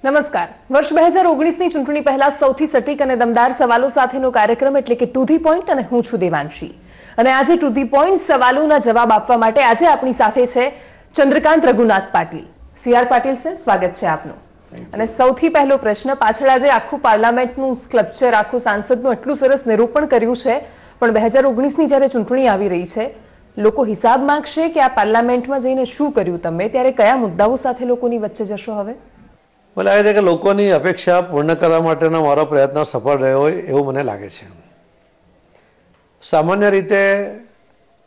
નમસ્કાર. વર્ષ 2019ની ચૂંટણી પહેલા સૌથી સટીક અને દમદાર સવાલો સાથેનો કાર્યક્રમ એટલે કે ટુ ધી પોઈન્ટ, અને હું છું દેવાંશી. અને આજે ટુ ધી પોઈન્ટ સવાલોના જવાબ આપવા માટે આજે આપણી સાથે છે ચંદ્રકાંત રઘુનાથ પાટીલ. CR પાટીલ સર, સ્વાગત છે આપનું. અને સૌથી પહેલો પ્રશ્ન, પાછળ આજે આખું પાર્લામેન્ટનું સ્કલ્પચર, આખું સાંસદનું એટલું સરસ નિરૂપણ કર્યું છે, પણ 2019ની જ્યારે ચૂંટણી આવી રહી છે, લોકો હિસાબ માંગશે કે આ પાર્લામેન્ટમાં જઈને શું કર્યું તમે, ત્યારે કયા મુદ્દાઓ સાથે લોકોની વચ્ચે જશો હવે? મને લાગે છે કે લોકોની અપેક્ષા પૂર્ણ કરવા માટેનો મારો પ્રયત્ન સફળ રહ્યો હોય એવું મને લાગે છે. સામાન્ય રીતે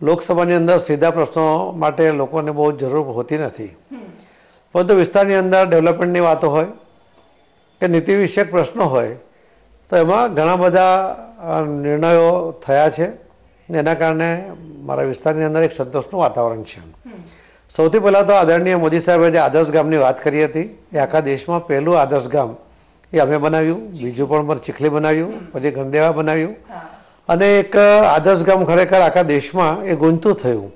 લોકસભાની અંદર સીધા પ્રશ્નો માટે લોકોને બહુ જરૂર હોતી નથી, પરંતુ વિસ્તારની અંદર ડેવલપમેન્ટની વાતો હોય કે નીતિ વિષયક પ્રશ્નો હોય તો એમાં ઘણા બધા નિર્ણયો થયા છે. એના કારણે મારા વિસ્તારની અંદર એક સંતોષનું વાતાવરણ છે. સૌથી પહેલાં તો આદરણીય મોદી સાહેબે જે આદર્શ ગામની વાત કરી હતી, એ આખા દેશમાં પહેલું આદર્શ ગામ એ અમે બનાવ્યું, બીજું પણ ચીખલી બનાવ્યું, પછી ગણદેવા બનાવ્યું, અને એક આદર્શ ગામ ખરેખર આખા દેશમાં એ ગુંજતું થયું.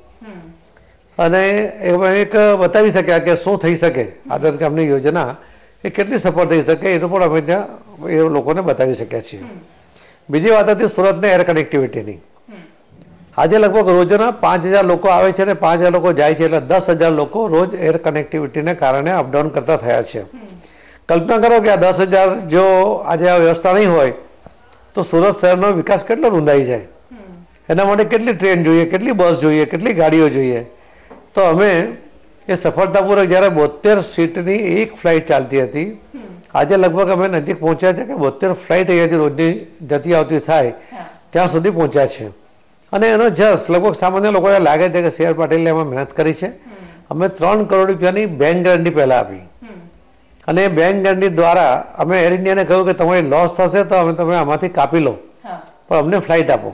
અને એક બતાવી શક્યા કે શું થઈ શકે, આદર્શ ગામની યોજના એ કેટલી સફળ થઈ શકે, એનું પણ અમે ત્યાં એ લોકોને બતાવી શક્યા છીએ. બીજી વાત હતી સુરતની એર કનેક્ટિવિટીની. આજે લગભગ રોજના 5000 લોકો આવે છે અને 5000 લોકો જાય છે, એટલે 10,000 લોકો રોજ એર કનેક્ટિવિટીને કારણે અપડાઉન કરતા થયા છે. કલ્પના કરો કે આ 10,000 જો આજે આ વ્યવસ્થા નહીં હોય તો સુરત શહેરનો વિકાસ કેટલો રૂંધાઈ જાય. એના માટે કેટલી ટ્રેન જોઈએ, કેટલી બસ જોઈએ, કેટલી ગાડીઓ જોઈએ. તો અમે એ સફળતાપૂર્વક જ્યારે 72 સીટની એક ફ્લાઇટ ચાલતી હતી, આજે લગભગ અમે નજીક પહોંચ્યા છે કે 72 ફ્લાઇટ અહીંયાથી રોજની જતી આવતી થાય ત્યાં સુધી પહોંચ્યા છે. અને એનો જસ લગભગ સામાન્ય લોકોને લાગે છે કે CR પાટીલે એમાં મહેનત કરી છે. અમે 3 કરોડ રૂપિયાની બેંક ગેરંટી પહેલાં આપી, અને એ બેંક ગેરંટી દ્વારા અમે એર ઇન્ડિયાને કહ્યું કે તમારી લોસ થશે તો તમે આમાંથી કાપી લો, પણ અમને ફ્લાઇટ આપો.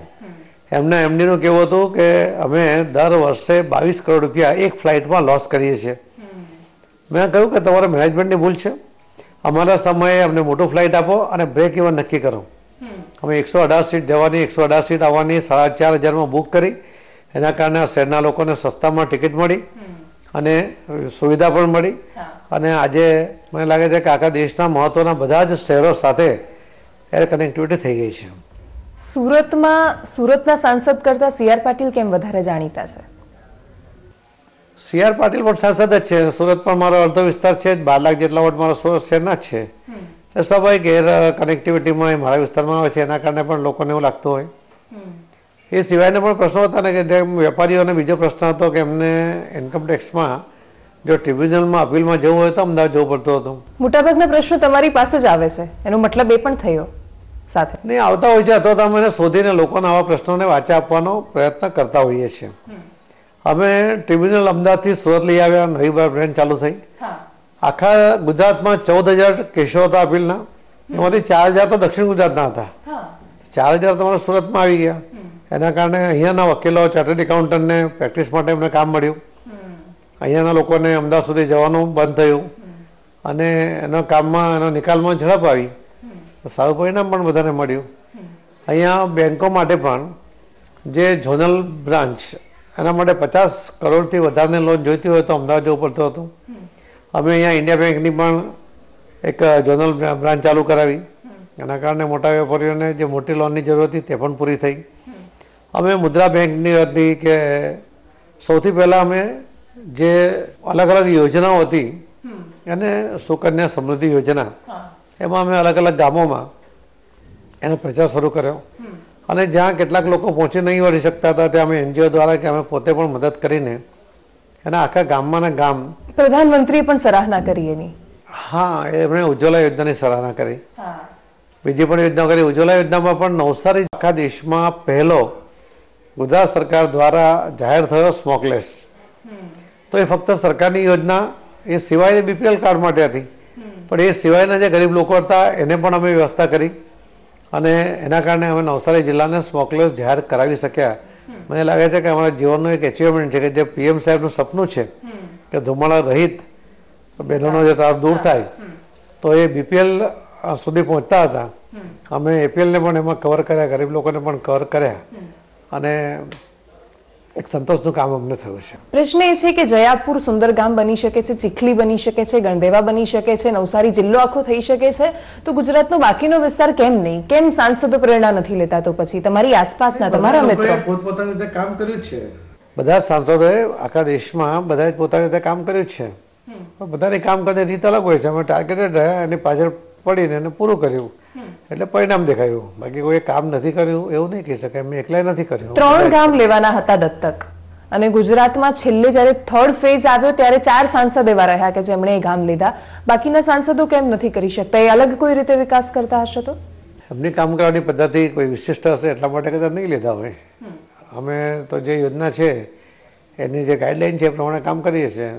એમના એમડીનું કહેવું હતું કે અમે દર વર્ષે 22 કરોડ રૂપિયા એક ફ્લાઇટમાં લોસ કરીએ છીએ. મેં કહ્યું કે તમારા મેનેજમેન્ટની ભૂલ છે, અમારા સમયે અમને મોટું ફ્લાઇટ આપો અને બ્રેક ઇવન નક્કી કરો. અમે 118 સીટ જવાની, 118 સીટ આવવાની 4,500માં બુક કરી. એના કારણે શહેરના લોકોને સસ્તામાં ટિકિટ મળી અને સુવિધા પણ મળી. અને આજે મને લાગે છે કે આખા દેશના મહત્ત્વના બધા જ શહેરો સાથે એર કનેક્ટિવિટી થઈ ગઈ છે. સુરતના સાંસદ કરતા CR પાટીલ કેમ વધારે જાણીતા છે? CR પાટીલ પણ સાંસદ જ છે. સુરત પણ મારો અડધો વિસ્તાર છે, 12 લાખ જેટલા વોટ મારા સુરત શહેરના જ છે. એટલે સ્વાભાવિક એર કનેક્ટિવિટીમાં મારા વિસ્તારમાં આવે છે, એના કારણે પણ લોકોને એવું લાગતું હોય. એ સિવાયના પણ પ્રશ્નો હતા ને કે જેમ વેપારીઓને બીજો પ્રશ્ન હતો કે એમને ઇન્કમટેક્સમાં જો ટ્રિબ્યુનલમાં અપીલમાં જવું હોય તો અમદાવાદ જવું પડતું હતું. મોટાભાગના પ્રશ્નો તમારી પાસે જ આવે છે, એનો મતલબ એ પણ થયો સાથે નહીં આવતા હોય છે, અથવા તો અમે શોધીને લોકોને આવા પ્રશ્નોને વાંચા આપવાનો પ્રયત્ન કરતા હોઈએ છીએ. અમે ટ્રિબ્યુનલ અમદાવાદથી સુરત લઈ આવ્યા, નવી બ્રાન્ચ ચાલુ થઈ. આખા ગુજરાતમાં 14,000 કેસો હતા અપીલના, એમાંથી 4,000 તો દક્ષિણ ગુજરાતના હતા. 4,000 તમારા સુરતમાં આવી ગયા. એના કારણે અહીંયાના વકીલો, ચાર્ટર્ડ એકાઉન્ટન્ટને પ્રેક્ટિસ માટે એમને કામ મળ્યું. અહીંયાના લોકોને અમદાવાદ સુધી જવાનું બંધ થયું, અને એના કામમાં, એના નિકાલમાં ઝડપ આવી. સારું પરિણામ પણ બધાને મળ્યું. અહીંયા બેન્કો માટે પણ જે ઝોનલ બ્રાન્ચ, એના માટે 50 કરોડથી વધારે લોન જોઈતી હોય તો અમદાવાદ જવું પડતું હતું. અમે અહીંયા ઇન્ડિયા બેંકની પણ એક ઝોનલ બ્રાન્ચ ચાલુ કરાવી. એના કારણે મોટા વેપારીઓને જે મોટી લોનની જરૂર હતી તે પણ પૂરી થઈ. અમે મુદ્રા બેંકની હતી કે સૌથી પહેલાં અમે જે અલગ અલગ યોજનાઓ હતી, અને સુકન્યા સમૃદ્ધિ યોજના, એમાં અમે અલગ અલગ ગામોમાં એનો પ્રચાર શરૂ કર્યો. અને જ્યાં કેટલાક લોકો પહોંચી નહીં વળી શકતા હતા ત્યાં અમે NGO દ્વારા કે અમે પોતે પણ મદદ કરીને એના આખા ગામમાં ને ગામ. પ્રધાનમંત્રીએ પણ સરાહના કરી એની. હા, એમણે ઉજ્જવલા યોજનાની સરાહના કરી, બીજી પણ યોજના કરી. ઉજ્જવલા યોજનામાં પણ નવસારી આખા દેશમાં પહેલો ગુજરાત સરકાર દ્વારા જાહેર થયો સ્મોકલેસ. તો એ ફક્ત સરકારની યોજના એ સિવાય BPL કાર્ડ માટે હતી, પણ એ સિવાયના જે ગરીબ લોકો હતા એને પણ અમે વ્યવસ્થા કરી, અને એના કારણે અમે નવસારી જિલ્લાને સ્મોકલેસ જાહેર કરાવી શક્યા. મને લાગે છે કે અમારા જીવનનું એક એચિવમેન્ટ છે કે જે PM સાહેબનું સપનું છે કે ધુમાડા રહિત બહેનોનો જે તરફ દૂર થાય, તો એ BPL સુધી પહોંચતા હતા. અમે APLને પણ એમાં કવર કર્યા, ગરીબ લોકોને પણ કવર કર્યા, અને એક સંતોષનું કામ અમને થયું છે. પ્રશ્ન એ છે કે જયાપુર સુંદર ગામ બની શકે છે, ચીખલી બની શકે છે, ગણદેવા બની શકે છે, નવસારી જિલ્લો આખો થઈ શકે છે, તો ગુજરાતનો બાકીનો વિસ્તાર કેમ નહીં? કેમ સાંસદો પ્રેરણા નથી લેતા? તો પછી તમારી આસપાસના તમારા મિત્રો પોતપોતાની રીતે કામ કર્યું છે. બધા સાંસદોએ આખા દેશમાં બધાએ પોતાની રીતે કામ કર્યું છે. બધાની કામ કરવાની રીત અલગ હોય છે. અમે ટાર્ગેટેડ રહ્યા અને પાછળ પડીને એને પૂરું કર્યું એટલે પરિણામ દેખાયું. બાકી કોઈ કામ નથી કર્યું એવું નહીં કહી શકાય. મેં એકલા નથી કર્યું. 3 ગામ લેવાના હતા દત્તક અને ગુજરાતમાં છેલ્લે જ્યારે 3rd ફેઝ આવ્યો ત્યારે 4 સાંસદ એવા રહ્યા કે જેમણે એ ગામ લીધા. બાકીના સાંસદો કેમ નથી કરી શકતા? એ અલગ કોઈ રીતે વિકાસ કરતા હશે તો એમની કામ કરવાની પદ્ધતિ કોઈ વિશિષ્ટ હશે એટલા માટે કદાચ નહીં લીધા હોય. અમે તો જે યોજના છે એની જે ગાઈડલાઈન છે એ પ્રમાણે કામ કરીએ છીએ.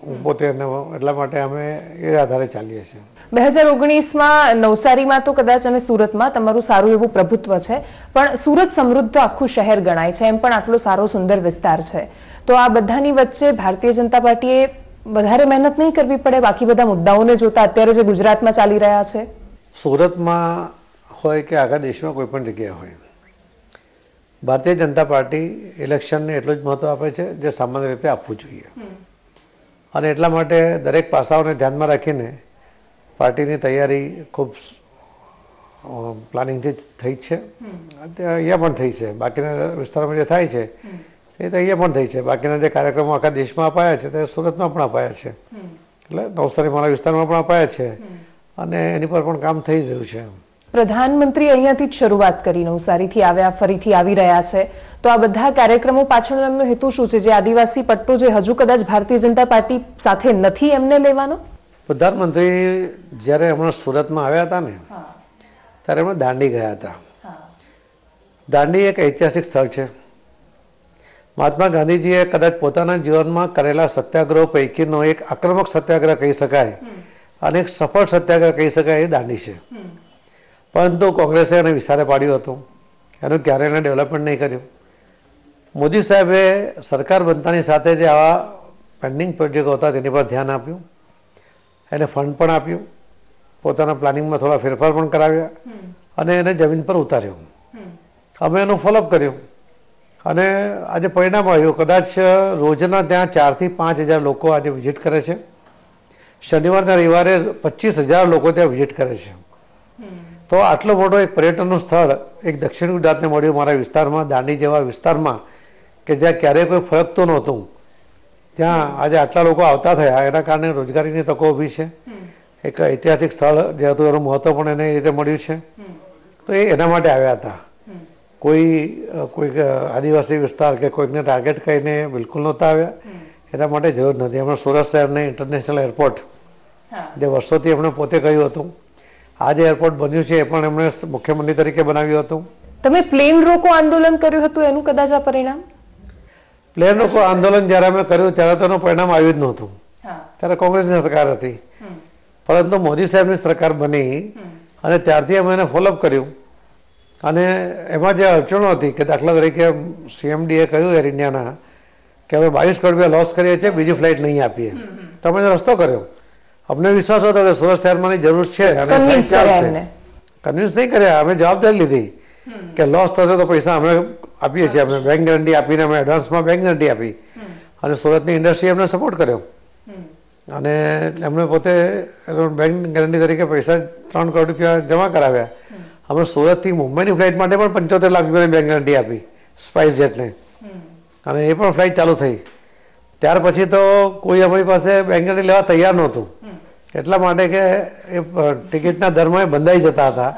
હું પોતે એટલા માટે અમે એ આધારે ચાલીએ છીએ. 2019માં નવસારીમાં તો કદાચ અને સુરતમાં તમારું સારું એવું પ્રભુત્વ છે, પણ સુરત સમૃદ્ધ આખું શહેર ગણાય છે, એમ પણ આટલો સારો સુંદર વિસ્તાર છે. તો આ બધાની વચ્ચે ભારતીય જનતા પાર્ટીએ વધારે મહેનત નહીં કરવી પડે? બાકી બધા મુદ્દાઓને જોતા અત્યારે જે ગુજરાતમાં ચાલી રહ્યા છે, સુરતમાં હોય કે આખા દેશમાં કોઈ પણ જગ્યાએ હોય, ભારતીય જનતા પાર્ટી ઇલેક્શનને એટલું જ મહત્વ આપે છે જે સામાન્ય રીતે આપવું જોઈએ. અને એટલા માટે દરેક પાસાઓને ધ્યાનમાં રાખીને પાર્ટીની તૈયારી ખૂબ પ્લાનિંગથી થઈ જ છે. અહીંયા પણ થઈ છે. બાકીના વિસ્તારોમાં જે થાય છે એ તો અહીંયા પણ થઈ છે. બાકીના જે કાર્યક્રમો આખા દેશમાં અપાયા છે તે સુરતમાં પણ અપાયા છે. એટલે નવસારી મારા વિસ્તારમાં પણ અપાયા છે અને એની પર પણ કામ થઈ રહ્યું છે. પ્રધાનમંત્રી અહીંયાથી જ શરૂઆત કરી, નવસારીથી આવ્યા, ફરીથી આવી રહ્યા છે. તો આ બધા કાર્યક્રમો પાછળનો એમનો હેતુ શું છે? જે આદિવાસી પટ્ટો જે હજુ કદાચ ભારતીય જનતા પાર્ટી સાથે નથી એમને લેવાનો? પ્રધાનમંત્રી જ્યારે હમણાં સુરતમાં આવ્યા હતા ને ત્યારે એમણે દાંડી ગયા હતા. દાંડી એક ઐતિહાસિક સ્થળ છે. મહાત્મા ગાંધીજીએ કદાચ પોતાના જીવનમાં કરેલા સત્યાગ્રહો પૈકીનો એક આક્રમક સત્યાગ્રહ કહી શકાય અને એક સફળ સત્યાગ્રહ કહી શકાય એ દાંડી છે. પરંતુ કોંગ્રેસે એને વિસારે પાડ્યું હતું. એનું ક્યારેય એને ડેવલપમેન્ટ નહીં કર્યું. મોદી સાહેબે સરકાર બનતાની સાથે જે આવા પેન્ડિંગ પ્રોજેક્ટો હતા તેની પર ધ્યાન આપ્યું, એને ફંડ પણ આપ્યું, પોતાના પ્લાનિંગમાં થોડા ફેરફાર પણ કરાવ્યા અને એને જમીન પર ઉતાર્યો. અમે એનું ફોલોઅપ કર્યું અને આજે પરિણામ આવ્યું. કદાચ રોજના ત્યાં 4 થી 5 હજાર લોકો આજે વિઝિટ કરે છે. શનિવારના રવિવારે 25,000 લોકો ત્યાં વિઝિટ કરે છે. તો આટલો મોટો એક પર્યટનનું સ્થળ એક દક્ષિણ ગુજરાતને મળ્યું, મારા વિસ્તારમાં, દાંડી જેવા વિસ્તારમાં કે જ્યાં ક્યારેય કોઈ ફરકતું નહોતું, ત્યાં આજે આટલા લોકો આવતા થયા. એના કારણે રોજગારીની તકો ઊભી છે. એક ઐતિહાસિક સ્થળ જે હતું એનું મહત્વ પણ એને એ રીતે મળ્યું છે. તો એ એના માટે આવ્યા હતા. કોઈક આદિવાસી વિસ્તાર કે કોઈકને ટાર્ગેટ કરીને બિલકુલ નહોતા આવ્યા. એના માટે જરૂર નથી. એમણે સુરત શહેરને ઇન્ટરનેશનલ એરપોર્ટ જે વર્ષોથી એમણે પોતે કહ્યું હતું, આ જે એરપોર્ટ બન્યું છે એ પણ એમણે મુખ્યમંત્રી તરીકે બનાવ્યું હતું. તમે પ્લેન રોકો આંદોલન કર્યું હતું એનું કદાચ આ પરિણામ? પ્લેન રોકો આંદોલન જ્યારે અમે કર્યું ત્યારે તો એનું પરિણામ આવ્યું જ નહોતું. ત્યારે કોંગ્રેસની સરકાર હતી. પરંતુ મોદી સાહેબની સરકાર બની અને ત્યારથી અમે એને ફોલોઅપ કર્યું અને એમાં જે અડચણો હતી કે દાખલા તરીકે CMDએ કહ્યું એર ઇન્ડિયાના કે અમે 22 કરોડ રૂપિયા લોસ કરીએ છીએ, બીજી ફ્લાઇટ નહીં આપીએ. તો અમે રસ્તો કર્યો. અમને વિશ્વાસ હતો કે સુરત શહેરમાંની જરૂર છે અને કન્વિન્સ નહીં કર્યા. અમે જવાબદારી લીધી કે લોસ થશે તો પૈસા અમે આપીએ છીએ. અમે બેંક ગેરંટી આપીને અમે એડવાન્સમાં બેંક ગેરંટી આપી અને સુરતની ઇન્ડસ્ટ્રી એમને સપોર્ટ કર્યો અને એમણે પોતે બેંક ગેરંટી તરીકે પૈસા 3 કરોડ રૂપિયા જમા કરાવ્યા. અમે સુરતથી મુંબઈની ફ્લાઇટ માટે પણ 75 લાખ રૂપિયાની બેંક ગેરંટી આપી સ્પાઇસ જેટને અને એ પણ ફ્લાઇટ ચાલુ થઈ. ત્યાર પછી તો કોઈ અમારી પાસે બેંક ગેરંટી લેવા તૈયાર નહોતું. એટલા માટે કે એ ટિકિટના દરમાં બંધાઈ જતા હતા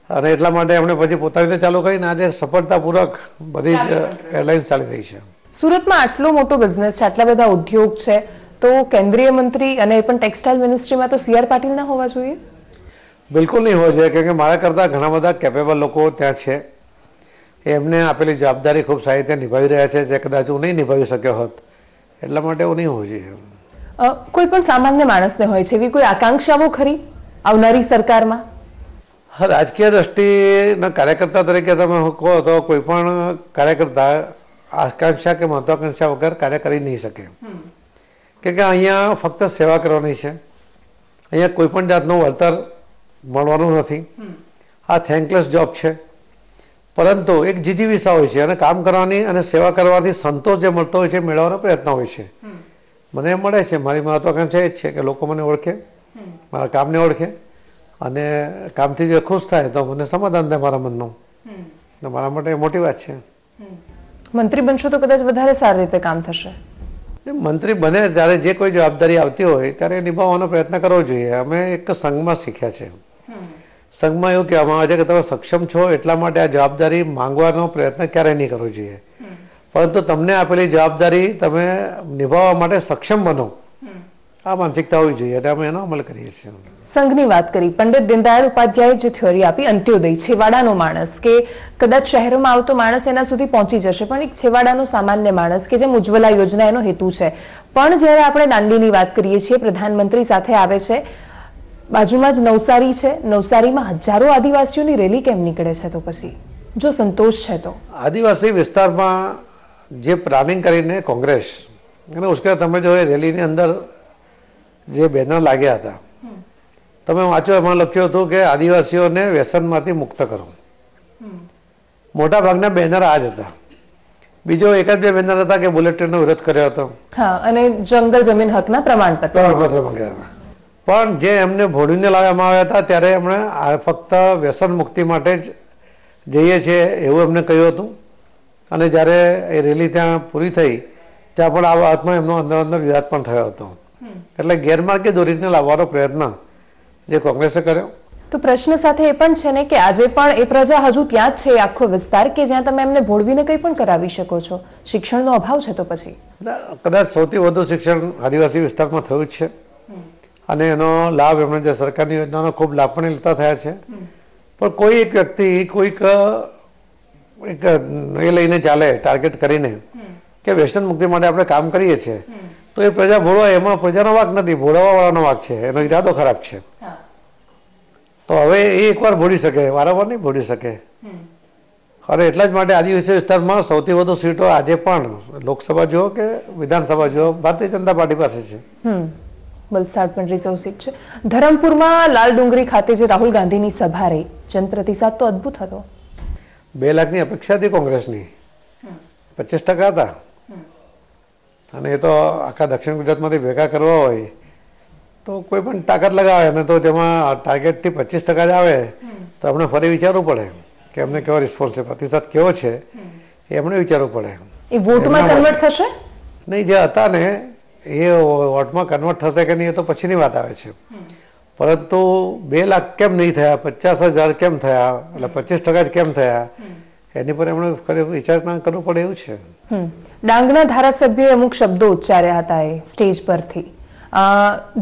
અને એટલા માટે એમણે પછી પોતાની રીતે ચાલુ કરીને આજે સફળતાપૂર્વક બધી જ એરલાઇન્સ ચાલી રહી છે. સુરતમાં આટલો મોટો બિઝનેસ છે, આટલા બધા ઉદ્યોગ છે, તો કેન્દ્રીય મંત્રી અને એ પણ ટેક્સટાઇલ મિનિસ્ટ્રીમાં તો CR પાટીલ ના હોવા જોઈએ? બિલકુલ નહીં હોવા જોઈએ, કેમ કે મારા કરતાં ઘણા બધા કેપેબલ લોકો ત્યાં છે. એમને આપેલી જવાબદારી ખૂબ સારી રીતે નિભાવી રહ્યા છે, જે કદાચ હું નહીં નિભાવી શક્યો હોત. એટલા માટે એવું નહીં હોવું જોઈએ. કોઈ પણ સામાન્ય માણસને હોય છે એવી કોઈ આકાંક્ષાઓ ખરી આવનારી સરકારમાં? રાજકીય દ્રષ્ટિના કાર્યકર્તા તરીકે તમે કહો તો કોઈ પણ કાર્યકર્તા આકાંક્ષા કે મહત્વાકાંક્ષા વગર કાર્ય કરી નહીં શકે. કેમ કે અહીંયા ફક્ત સેવા કરવાની છે. અહીંયા કોઈ પણ જાતનું વળતર મળવાનું નથી. આ થેન્કલેસ જોબ છે. પરંતુ એક જીજીવિષા હોય છે અને કામ કરવાની અને સેવા કરવાથી સંતોષ જે મળતો હોય છે મેળવવાનો પ્રયત્ન હોય છે. મને એમ મળે છે, મારી મહત્વાકાંક્ષા એ જ છે કે લોકો મને ઓળખે, મારા કામને ઓળખે અને કામથી જો ખુશ થાય તો મને સમાધાન થાય મારા મનનું. મારા માટે મોટી વાત છે. મંત્રી બનશો તો કદાચ વધારે સારી રીતે કામ થશે. મંત્રી બને ત્યારે જે કોઈ જવાબદારી આવતી હોય ત્યારે નિભાવવાનો પ્રયત્ન કરવો જોઈએ. અમે એક સંઘમાં શીખ્યા છે. સંઘમાં એવું કહેવામાં આવે છે કે તમે સક્ષમ છો એટલા માટે આ જવાબદારી માંગવાનો પ્રયત્ન ક્યારેય નહીં કરવો જોઈએ, પરંતુ તમને આપેલી જવાબદારી તમે નિભાવવા માટે સક્ષમ બનો, આ માનસિકતા હોવી જોઈએ અને અમે એનો અમલ કરીએ છીએ. સંઘની વાત કરી, પંડિત દીનદયાળ ઉપાધ્યાયે જે થિયોરી આપી, અંત્યોદય, છેવાડાનો માણસ, કે કદાચ શહેરોમાં આવતો માણસ એના સુધી પહોંચી જશે, પણ એક છેવાડાનો સામાન્ય માણસ કે જેમ ઉજ્જવલા યોજના એનો હેતુ છે. પણ જ્યારે આપણે દાંડીની વાત કરીએ છીએ, પ્રધાનમંત્રી સાથે આવે છે, બાજુમાં જ નવસારી છે, નવસારીમાં હજારો આદિવાસીઓની રેલી કેમ નીકળે છે? તો પછી જો સંતોષ છે તો આદિવાસી વિસ્તારમાં જે પ્લાનિંગ કરીને કોંગ્રેસ અને ઉશ્કેર, તમે જો એ રેલીની અંદર જે બેનર લાગ્યા હતા, તમે વાંચો, એમાં લખ્યું હતું કે આદિવાસીઓને વ્યસનમાંથી મુક્ત કરો. મોટા ભાગના બેનર આ જ હતા. બીજો એક જ બે બેનર હતા કે બુલેટ ટ્રેનનો વિરોધ કર્યો હતો, અને જંગલ જમીન હકના પ્રમાણપત્ર માંગ્યા હતા. પણ જે એમને ભોળવીને લાવવામાં આવ્યા હતા ત્યારે એમણે ફક્ત વ્યસન મુક્તિ માટે જ જઈએ છીએ એવું એમને કહ્યું હતું. અને જ્યારે એ રેલી ત્યાં પૂરી થઈ ત્યાં પણ આ વાતમાં એમનો અંદર અંદર વિવાદ પણ થયો હતો. એટલે ગેરમાર્ગે દોરીને લાવવાનો પ્રયત્ન જે કોંગ્રેસે કર્યો. તો પ્રશ્ન સાથે એ પણ છે ને કે આજે પણ એ પ્રજા હજુ ત્યાં જ છે, આખો વિસ્તાર કે જ્યાં તમે એમને ભોળવીને કંઈ પણ કરાવી શકો છો. શિક્ષણનો અભાવ છે. તો પછી કદાચ સૌથી વધુ શિક્ષણ આદિવાસી વિસ્તારમાં થયું જ છે અને એનો લાભ એમણે જે સરકારની યોજનાનો ખૂબ લાભ પણ લેતા થયા છે. પણ કોઈ એક વ્યક્તિ કોઈક એક એ લઈને ચાલે, ટાર્ગેટ કરીને કે વ્યસન મુક્તિ માટે આપણે કામ કરીએ છીએ, તો એ પ્રજા ભોળવા, એમાં પ્રજાનો વાંક નથી, ભોળવવાવાળાનો વાંક છે, એનો ઈરાદો ખરાબ છે. તો હવે એ એકવાર ભોળી શકે, વારંવાર નહીં ભોળી શકે. અને એટલા જ માટે આદિવાસી વિસ્તારમાં સૌથી વધુ સીટો આજે પણ લોકસભા જુઓ કે વિધાનસભા જુઓ ભારતીય જનતા પાર્ટી પાસે છે. વલસાડ પણ રિઝર્વ સીટ છે. ધરમપુરમાં લાલ ડુંગરી ખાતે જે રાહુલ ગાંધીની સભા રહી, જનપ્રતિસાદ તો અદભુત હતો. 2 લાખની અપેક્ષા હતી કોંગ્રેસની, 25% હતા. અને એ તો આખા દક્ષિણ ગુજરાતમાંથી ભેગા કરવા હોય તો કોઈ પણ તાકાત લગાવે, અને તો તેમાં ટાર્ગેટથી 25% જ આવે તો આપણે ફરી વિચારવું પડે કે એમને કેવો રિસ્પોન્સ છે, પ્રતિસાદ કેવો છે, એ એમણે વિચારવું પડે. એ વોટમાં કન્વર્ટ થશે? નહીં, જે હતા ને એ વોટમાં કન્વર્ટ થશે કે નહીં એ તો પછીની વાત આવે છે. પરંતુ 2 લાખ કેમ નહીં થયા, 50,000 કેમ થયા, એટલે 25% જ કેમ થયા, એની પર એમણે વિચારણા કરવું પડે એવું છે. ડાંગના ધારાસભ્યોએ અમુક શબ્દો ઉચ્ચાર્યા હતા એ સ્ટેજ પરથી.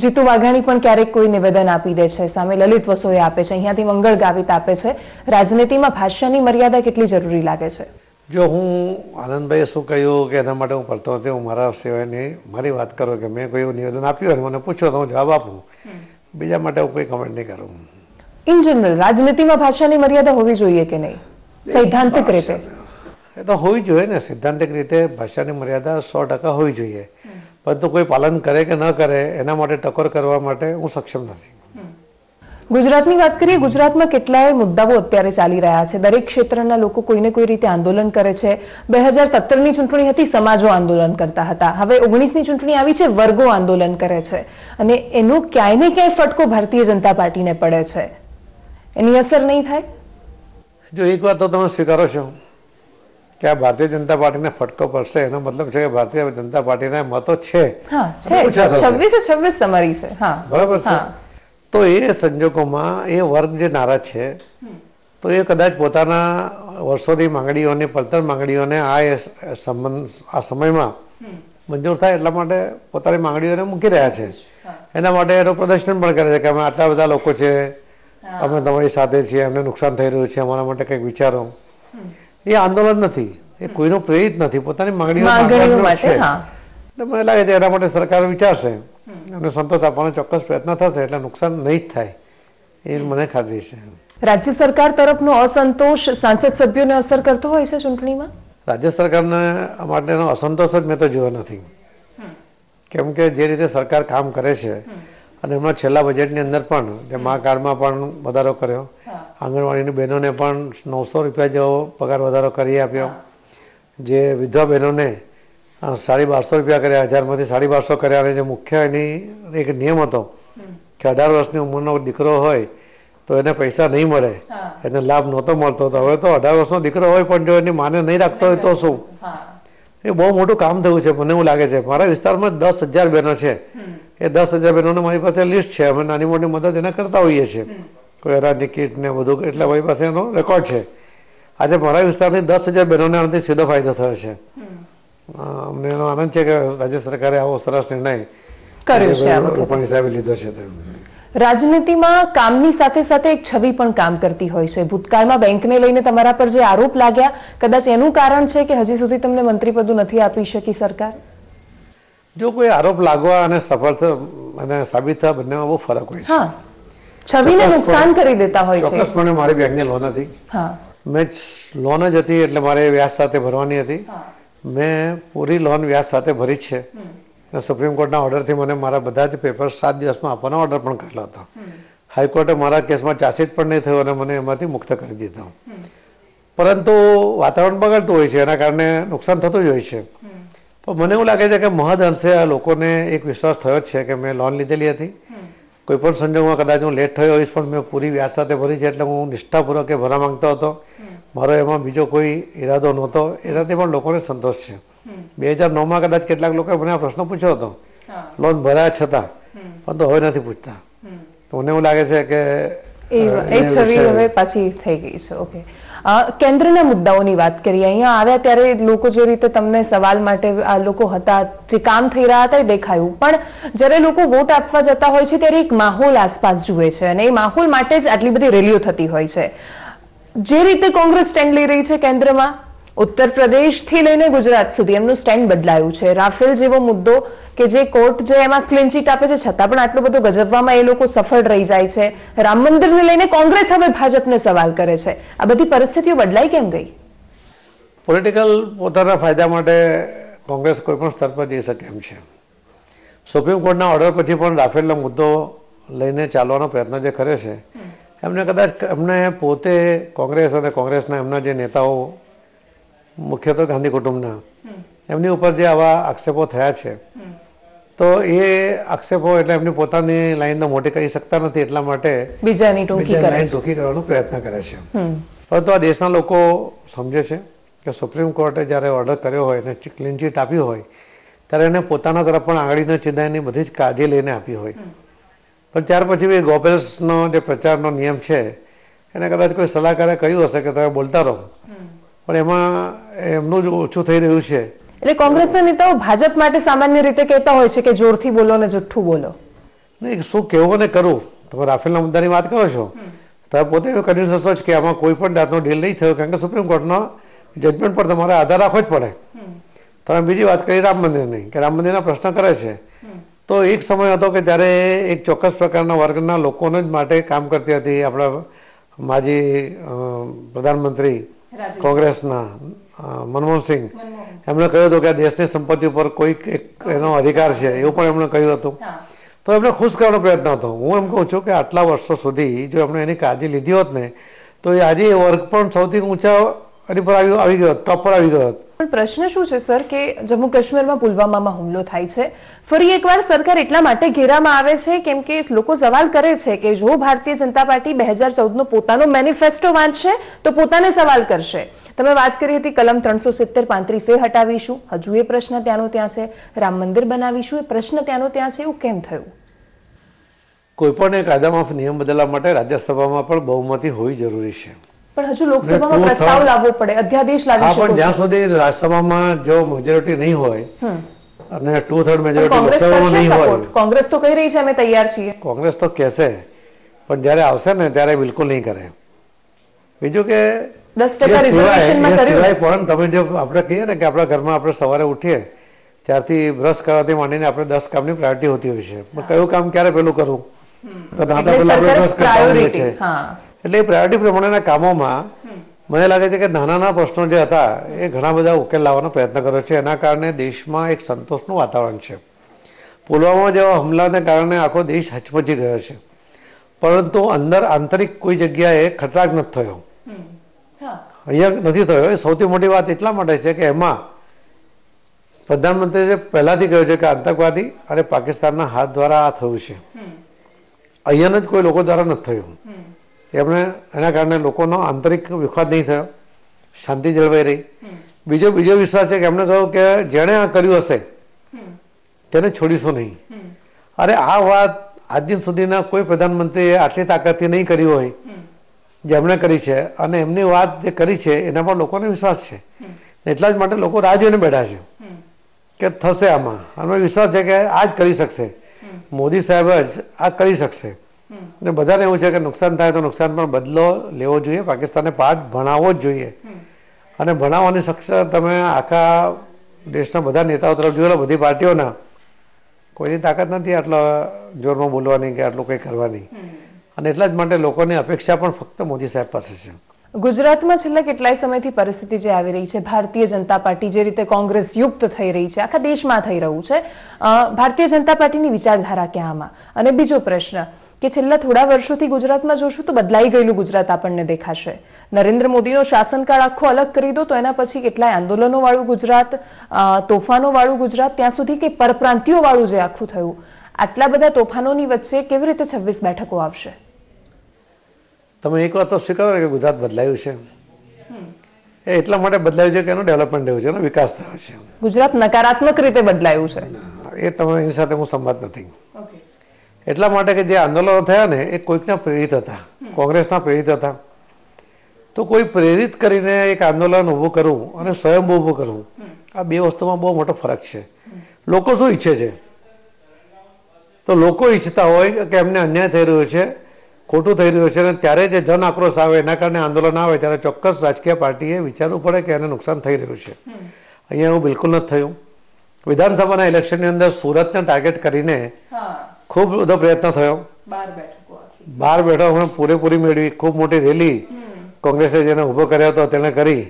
જીતુ વાઘાણી પણ ક્યારેક કોઈ નિવેદન આપી દે છે, સામે લલિત વસોઈ આપે છે, અહીંયાથી મંગળ ગાવિત આપે છે. રાજનીતિમાં ભાષાની મર્યાદા કેટલી જરૂરી લાગે છે? જો હું આનંદભાઈએ શું કહ્યું કે એના માટે હું પડતો નથી, હું મારા સિવાયની મારી વાત કરું કે મેં કોઈ એવું નિવેદન આપ્યું અને મને પૂછો તો હું જવાબ આપું, બીજા માટે હું કોઈ કમેન્ટ નહીં કરું. ઇન જનરલ રાજનીતિમાં ભાષાની મર્યાદા હોવી જોઈએ કે નહીં, સૈદ્ધાંતિક રીતે? એ તો હોવી જોઈએ ને, સિદ્ધાંતિક રીતે ભાષાની મર્યાદા 100% હોવી જોઈએ, પરંતુ કોઈ પાલન કરે કે ન કરે એના માટે ટકોર કરવા માટે હું સક્ષમ નથી. ગુજરાતની વાત કરીએ, ગુજરાતમાં કેટલાય મુદ્દાઓ અત્યારે ચાલી રહ્યા છે. દરેક ક્ષેત્રના લોકો કોઈને કોઈ રીતે આંદોલન કરે છે. 2017ની ચૂંટણી હતી, સમાજો આંદોલન કરતા હતા. હવે 19ની ચૂંટણી આવી છે, વર્ગો આંદોલન કરે છે. અને એનો ક્યાંય ને ક્યાંય ફટકો ભારતીય જનતા પાર્ટીને પડે છે. એની અસર નહીં થાય? જો એક વાત તો તમે સ્વીકારો છો કે આ ભારતીય જનતા પાર્ટીને ફટકો પડશે, એનો મતલબ છે કે ભારતીય જનતા પાર્ટીના મતો છે. હા, છે. 26 તમારી છે. હા, બરાબર છે. તો એ સંજોગોમાં એ વર્ગ જે નારાજ છે તો એ કદાચ પોતાના વર્ષોની માંગણીઓને, પડતર માંગણીઓને આ સમયમાં મંજૂર થાય એટલા માટે પોતાની માંગણીઓને મૂકી રહ્યા છે. એના માટે એનું પ્રદર્શન પણ કરે છે કે અમે આટલા બધા લોકો છે, અમે તમારી સાથે છીએ, અમને નુકસાન થઈ રહ્યું છે, અમારા માટે કંઈક વિચારો. એ આંદોલન નથી, એ કોઈનું પ્રેરિત નથી, પોતાની માંગણીઓ છે. મને લાગે છે એના માટે સરકાર વિચારશે, એમને સંતોષ આપવાનો ચોક્કસ પ્રયત્ન થશે, એટલે નુકસાન નહીં જ થાય એ મને ખાતરી છે. રાજ્ય સરકાર તરફનો અસંતોષ સાંસદ સભ્યોને અસર કરતો હોય છે ચૂંટણીમાં? રાજ્ય સરકારને માટેનો અસંતોષ જ મેં તો જોયો નથી, કેમ કે જે રીતે સરકાર કામ કરે છે અને એમના છેલ્લા બજેટની અંદર પણ જે મા કાર્ડમાં પણ વધારો કર્યો, આંગણવાડીની બહેનોને પણ 900 રૂપિયા જેવો પગાર વધારો કરી આપ્યો, જે વિધવા બહેનોને 1250 રૂપિયા કર્યા, 1000માંથી 1250 કર્યા, અને જે મુખ્ય એની એક નિયમ હતો કે 18 વર્ષની ઉંમરનો દીકરો હોય તો એને પૈસા નહીં મળે, એને લાભ નહોતો મળતો. તો હવે તો 18 વર્ષનો દીકરો હોય પણ જો એની માને નહીં રાખતો હોય તો શું? એ બહુ મોટું કામ થયું છે મને એવું લાગે છે. મારા વિસ્તારમાં 10,000 બહેનો છે, એ 10,000 બહેનોને મારી પાસે લિસ્ટ છે, અમે નાની મોટી મદદ એને કરતા હોઈએ છીએ, કોઈ અનાજની કીટ ને બધું, એટલે મારી પાસે એનો રેકોર્ડ છે. આજે મારા વિસ્તારની 10,000 બહેનોને આનાથી સીધો ફાયદો થયો છે. અમને એનો આનંદ છે કે રાજ્ય સરકારે આવો સરસ નિર્ણય કર્યો છે, રૂપાણી સાહેબે લીધો છે. રાજનીતિમાં કામની સાથે સાથે એક છબી પણ કામ કરતી હોય છે. ભૂતકાળમાં બેંકને લઈને તમારા પર જે આરોપ લાગ્યા, કદાચ એનું કારણ છે કે હજી સુધી તમને મંત્રીપદ નથી આપી શકી સરકાર? જો કોઈ આરોપ લાગવા અને સફળ અને સાબિત થવા બંનેમાં બહુ ફરક હોય છે. હા, છબીને નુકસાન કરી દેતા હોય છે. ચોક્કસપણે મારી બેંકની લોન હતી, મેં લોન જ હતી એટલે મારે વ્યાજ સાથે ભરવાની હતી. મેં પૂરી લોન વ્યાજ સાથે ભરી છે. સુપ્રીમ કોર્ટના ઓર્ડરથી મને મારા બધા જ પેપર 7 દિવસમાં આપવાનો ઓર્ડર પણ કરેલો હતો. હાઈકોર્ટે મારા કેસમાં ચાર્જશીટ પણ નહીં થયો અને મને એમાંથી મુક્ત કરી દીધો. પરંતુ વાતાવરણ બગડતું હોય છે, એના કારણે નુકસાન થતું જ હોય છે. પણ મને એવું લાગે છે કે મહદ અંશે આ લોકોને એક વિશ્વાસ થયો જ છે કે મેં લોન લીધેલી હતી. કોઈ પણ સંજોગોમાં કદાચ હું લેટ થયો હોઈશ પણ મેં પૂરી વ્યાજ સાથે ભરી છે, એટલે હું નિષ્ઠાપૂર્વક એ ભરવા માંગતો હતો. મારો એમાં બીજો કોઈ ઈરાદો નહોતો. એનાથી પણ લોકોને સંતોષ છે. 2009માં કદાચ કેટલાક લોકોએ મને આ પ્રશ્ન પૂછ્યો હતો લોન ભરાયા છતાં, પણ તો હવે નથી પૂછતા. તો મને એવું લાગે છે કે એ છબી હવે પાછી થઈ ગઈ છે. ઓકે, કેન્દ્રના મુદ્દાઓની વાત કરીએ. અહીંયા આવ્યા ત્યારે લોકો જે રીતે તમને સવાલ માટે આ લોકો હતા, જે કામ થઈ રહ્યા હતા એ દેખાયું, પણ જ્યારે લોકો વોટ આપવા જતા હોય છે ત્યારે એક માહોલ આસપાસ જુએ છે અને એ માહોલ માટે જ આટલી બધી રેલીઓ થતી હોય છે. જે રીતે કોંગ્રેસ સ્ટેન્ડ લઈ રહી છે કેન્દ્રમાં, ઉત્તર પ્રદેશથી લઈને ગુજરાત સુધી એમનું સ્ટેન્ડ બદલાયું છે. રાફેલ જેવો મુદ્દો કે જે કોર્ટ જે એમાં ક્લીન ચીટ આપે છે છતાં પણ આટલો બધો ગજબવામાં એ લોકો સફળ રહી જાય છે. રામ મંદિરને લઈને કોંગ્રેસ હવે ભાજપને સવાલ કરે છે. આ બધી પરિસ્થિતિઓ બદલાઈ કેમ ગઈ? પોલિટિકલ પોતાના ફાયદા માટે કોંગ્રેસ કોઈ પણ સ્તર પર જઈ શકે એમ છે. સુપ્રીમ કોર્ટના ઓર્ડર પછી પણ રાફેલનો મુદ્દો લઈને ચાલવાનો પ્રયત્ન જે કર્યો છે, એમને કદાચ એમને પોતે કોંગ્રેસ અને કોંગ્રેસના એમના જે નેતાઓ, મુખ્યત્વે ગાંધી કુટુંબના, એમની ઉપર જે આવા આક્ષેપો થયા છે, તો એ આક્ષેપો એટલે એમની પોતાની લાઈન તો મોટી કરી શકતા નથી, એટલા માટે બીજાની ટૂંકી કરવાનો પ્રયત્ન કરે છે. પરંતુ આ દેશના લોકો સમજે છે કે સુપ્રીમ કોર્ટે જ્યારે ઓર્ડર કર્યો હોય અને ક્લીન ચીટ આપી હોય ત્યારે એને પોતાના તરફ પણ આંગળીને ચીંધાયની બધી જ કાળજી લઈને આપી હોય. પણ ત્યાર પછી ગોબેલ્સનો જે પ્રચારનો નિયમ છે એને કદાચ કોઈ સલાહકારે કહ્યું હશે કે તમે બોલતા રહો, પણ એમાં એમનું જ ઓછું થઈ રહ્યું છે. એટલે કોંગ્રેસના નેતાઓ ભાજપ માટે સામાન્ય રીતે કહેતા હોય છે કે જોરથી બોલો ને જુઠ્ઠું બોલો. નહીં, શું કહેવું ને કરવું. તમે રાફેલના મુદ્દાની વાત કરો છો, તમે પોતે એવું કરી શકશો જ કે આમાં કોઈ પણ જાતનો ડીલ નહીં થયો, કારણ કે સુપ્રીમ કોર્ટનો જજમેન્ટ પર તમારે આધાર રાખવો જ પડે. તમે બીજી વાત કરી રામ મંદિરની, કે રામ મંદિરના પ્રશ્ન કરે છે, તો એક સમય હતો કે ત્યારે એક ચોક્કસ પ્રકારના વર્ગના લોકોને જ માટે કામ કરતી હતી. આપણા માજી પ્રધાનમંત્રી કોંગ્રેસના મનમોહનસિંહ, એમણે કહ્યું હતું કે આ દેશની સંપત્તિ ઉપર કોઈ એનો અધિકાર છે, એવું પણ એમણે કહ્યું હતું. તો એમને ખુશ કરવાનો પ્રયત્ન હતો. હું એમ કહું છું કે આટલા વર્ષો સુધી જો એમણે એની કાળજી લીધી હોત ને, તો એ આજે એ વર્ગ પણ સૌથી ઊંચા એની પર આવી ગયો, ટોપ પર આવી ગયો. પણ પ્રશ્ન શું છે સર કે જમ્મુ કાશ્મીરમાં પુલવામામાં હુમલો થાય છે, ફરી એકવાર સરકાર એટલા માટે ઘેરામાં આવે છે કેમ કે લોકો સવાલ કરે છે કે જો ભારતીય જનતા પાર્ટી 2014નો પોતાનો મેનિફેસ્ટો વાંચશે તો પોતાને સવાલ કરશે. તમે વાત કરી હતી કલમ 370-35 હટાવીશું, હજુ એ પ્રશ્ન ત્યાંનો ત્યાં છે. રામ મંદિર બનાવીશું, એ પ્રશ્ન ત્યાંનો ત્યાં છે. એવું કેમ થયું? કોઈ પણ કાયદામાં નિયમ બદલવા માટે રાજ્યસભામાં પણ બહુમતી હોવી જરૂરી છે. પણ હજુ લોકસભામાં પ્રસ્તાવ લાવવો પડે, અધ્યાદેશ લાવી શકો છો. જ્યાં સુધી રાજ્યસભામાં જો મેજોરિટી નહીં હોય અને 2/3 મેજોરિટી લોકસભામાં નહીં હોય. કોંગ્રેસ તો કહી રહી છે અમે તૈયાર છીએ. કોંગ્રેસ તો કહેશે, પણ જ્યારે આવશે ને ત્યારે બિલકુલ નહીં કરે. બીજું કે 10% રિઝર્વેશનમાં કર્યું. પણ તમે જો આપણે કહીએ ને કે આપણા ઘરમાં આપણે સવારે ઉઠીએ ત્યારથી બ્રશ કરવાથી માંડીને આપણે 10 કામની પ્રાયોરિટી હોતી હોય છે, પણ કયું કામ ક્યારે પેલું કરવું, તો નાતા પહેલા આપણે બ્રશ કરતા હોઈએ છીએ. એટલે એ પ્રાયોરિટી પ્રમાણેના કામોમાં મને લાગે છે કે નાના પ્રશ્નો જે હતા એ ઘણા બધા ઉકેલ લાવવાનો પ્રયત્ન કર્યો છે. એના કારણે દેશમાં એક સંતોષનું વાતાવરણ છે. પુલવામા જેવા હુમલાને કારણે આખો દેશ હચમચી ગયો છે, પરંતુ અંદર આંતરિક કોઈ જગ્યાએ ખતરાક નથી થયો. અહીંયા નથી થયો. એ સૌથી મોટી વાત એટલા માટે છે કે એમાં પ્રધાનમંત્રીએ પહેલાથી કહ્યું છે કે આતંકવાદી અને પાકિસ્તાનના હાથ દ્વારા આ થયું છે. અહીંયાનો જ કોઈ લોકો દ્વારા નથી થયું. એમણે એના કારણે લોકોનો આંતરિક વિખવાદ નહીં થયો, શાંતિ જળવાઈ રહી. બીજો વિશ્વાસ છે કે એમણે કહ્યું કે જેણે આ કર્યું હશે તેને છોડીશું નહીં. અરે આ વાત આજ દિન સુધીના કોઈ પ્રધાનમંત્રીએ આટલી તાકાતથી નહીં કરી હોય જેમણે કરી છે, અને એમની વાત જે કરી છે એના પર લોકોને વિશ્વાસ છે. એટલા જ માટે લોકો રાહ જોઈને બેઠા છે કે થશે આમાં. આમાં વિશ્વાસ છે કે આ જ કરી શકશે, મોદી સાહેબ જ આ કરી શકશે. ને બધાને એવું છે કે નુકસાન થાય તો નુકસાન પણ બદલો લેવો જોઈએ, પાકિસ્તાનને પાઠ ભણાવવો જ જોઈએ. અને ભણાવવાની સક્ષમ તમે આખા દેશના બધા નેતાઓ તરફ જોયેલો, બધી પાર્ટીઓના કોઈની તાકાત નથી આટલા જોરમાં બોલવાની કે આટલું કંઈ કરવાની. અને એટલા જ માટે લોકોની અપેક્ષા પણ ફક્ત મોદી સાહેબ પાસે છે. ગુજરાતમાં છેલ્લા કેટલાય સમયથી પરિસ્થિતિ જે આવી રહી છે, ભારતીય જનતા પાર્ટી જે રીતે કોંગ્રેસ યુક્ત થઈ રહી છે, આખા દેશમાં થઈ રહ્યું છે, ભારતીય જનતા પાર્ટીની વિચારધારા ક્યાં આમાં? અને બીજો પ્રશ્ન કે છેલ્લા થોડા વર્ષોથી ગુજરાતમાં જોશું તો બદલાઈ ગયેલું ગુજરાત આપણને દેખાશે. નરેન્દ્ર મોદીનો શાસનકાળ આખો અલગ કરી દો તો એના પછી કેટલાય આંદોલનો વાળું ગુજરાત, તોફાનો વાળું ગુજરાત, ત્યાં સુધી કે પરપ્રાંતિયો વાળું જે આખું થયું. આટલા બધા તોફાનોની વચ્ચે કેવી રીતે 26 બેઠકો આવશે? તમે એક વાત તો સ્વીકારો કે ગુજરાત બદલાયું છે. એ એટલા માટે બદલાયું છે કે એનો ડેવલપમેન્ટ થયું છે, એનો વિકાસ થયો છે. ગુજરાત નકારાત્મક રીતે બદલાયું છે એ તમે એની સાથે હું સંમત નથી. એટલા માટે કે જે આંદોલનો થયા ને એ કોઈકના પ્રેરિત હતા, કોંગ્રેસના પ્રેરિત હતા. તો કોઈ પ્રેરિત કરીને એક આંદોલન ઊભું કરવું અને સ્વયં ઊભું કરવું, આ બે વસ્તુમાં બહુ મોટો ફરક છે. લોકો શું ઈચ્છે છે? તો લોકો ઈચ્છતા હોય કે એમને અન્યાય થઈ રહ્યો છે, ખોટું થઈ રહ્યું છે, અને ત્યારે જે જન આક્રોશ આવે એના કારણે આંદોલન આવે ત્યારે ચોક્કસ રાજકીય પાર્ટીએ વિચારવું પડે કે એને નુકસાન થઈ રહ્યું છે. અહીંયા એવું બિલકુલ નથી થયું. વિધાનસભાના ઇલેક્શનની અંદર સુરતને ટાર્ગેટ કરીને ખૂબ બધો પ્રયત્ન થયો. 12 બેઠકો પૂરેપૂરી મેળવી. ખૂબ મોટી રેલી કોંગ્રેસે જેને ઊભો કર્યો હતો તેને કરી.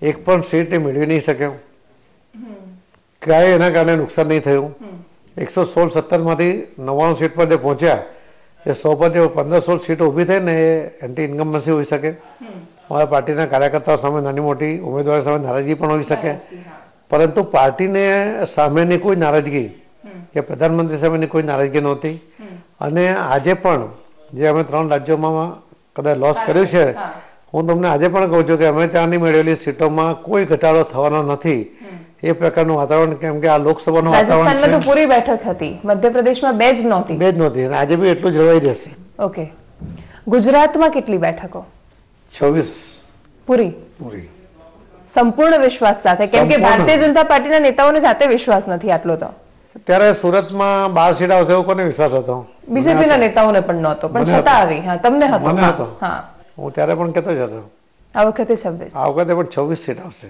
એક પણ સીટ એ મેળવી નહીં શક્યો. ક્યાંય એના કારણે નુકસાન નહીં થયું. 116-17માંથી 99 સીટ પર જે પહોંચ્યા એ 100 પર જે 15-16 સીટો ઊભી થઈ ને એ એન્ટી ઇન્કમ્બન્સી હોઈ શકે. અમારા પાર્ટીના કાર્યકર્તાઓ સામે નાની મોટી ઉમેદવારો સામે નારાજગી પણ હોઈ શકે, પરંતુ પાર્ટીને સામેની કોઈ નારાજગી કે પ્રધાનમંત્રી સામેની કોઈ નારાજગી નહોતી. અને આજે પણ જે અમે 3 રાજ્યોમાં કદાચ લોસ કર્યું છે, હું તમને આજે પણ કહું છું કે અમે ત્યાંની મેળવેલી સીટોમાં કોઈ ઘટાડો થવાનો નથી. એ પ્રકારનું વાતાવરણ, કેમ કે આ લોકસભાનું વાતાવરણ છે. પૂરી બેઠક હતી, મધ્યપ્રદેશમાં 2 જ નહોતી, અને આજે બી એટલું જળવાઈ રહેશે. ઓકે. ગુજરાતમાં કેટલી બેઠકો? 26 પૂરી સંપૂર્ણ વિશ્વાસ સાથે, કેમ કે ભારતીય જનતા પાર્ટીના નેતાઓને જાતે વિશ્વાસ નથી આટલો તો. ત્યારે સુરતમાં 12 સીટ આવશે એવો કોને વિશ્વાસ હતો? બીજેપીના નેતાઓને પણ નહોતો, પણ છતાં આવી. હા, તમને હતો. હા, હું ત્યારે પણ કહેતો જ હતો. આ વખતે 26. આ વખતે પણ 26 સીટ આવશે.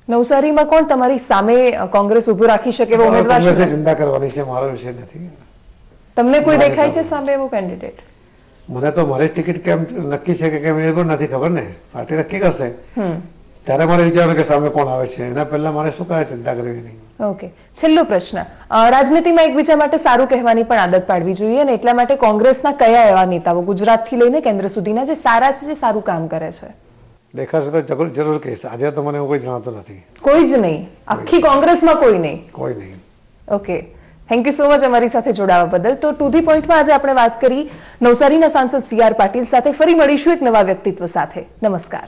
નવસારીમાં કોણ તમારી સામે કોંગ્રેસ ઉભું રાખી શકે એવો ઉમેદવાર છે? કોંગ્રેસે ચિંતા કરવાની છે, મારો વિષય નથી. તમને કોઈ દેખાય છે સામે એવો કેન્ડિડેટ? મને તો મારી ટિકિટ કેમ નક્કી છે કે કેમ એ પણ નથી ખબર ને. પાર્ટી નક્કી કરશે ત્યારે મારે વિચારવાનું કે સામે કોણ આવે છે. એના પહેલા મારે શું કહે ચિંતા કરવી નહીં. ઓકે. છેલ્લો પ્રશ્ન, રાજનીતિમાં એકબીજા માટે સારું કહેવાની પણ આદત પાડવી જોઈએ, અને એટલા માટે કોંગ્રેસના કયા એવા નેતાઓ ગુજરાતથી લઈને કેન્દ્ર સુધીના જે સારા છે, જે સારું કામ કરે છે? દેખાશે તો જરૂર કહીશ. આજે તો મને એવું કોઈ જણાતું નથી. કોઈ જ નહીં? આખી કોંગ્રેસમાં કોઈ નહીં? કોઈ નહીં. Okay. Thank you so much અમારી સાથે જોડાવા બદલ. તો ટુ ધી પોઈન્ટમાં આજે આપણે વાત કરી નવસારીના સાંસદ CR પાટીલ સાથે. ફરી મળીશું એક નવા વ્યક્તિત્વ સાથે. નમસ્કાર.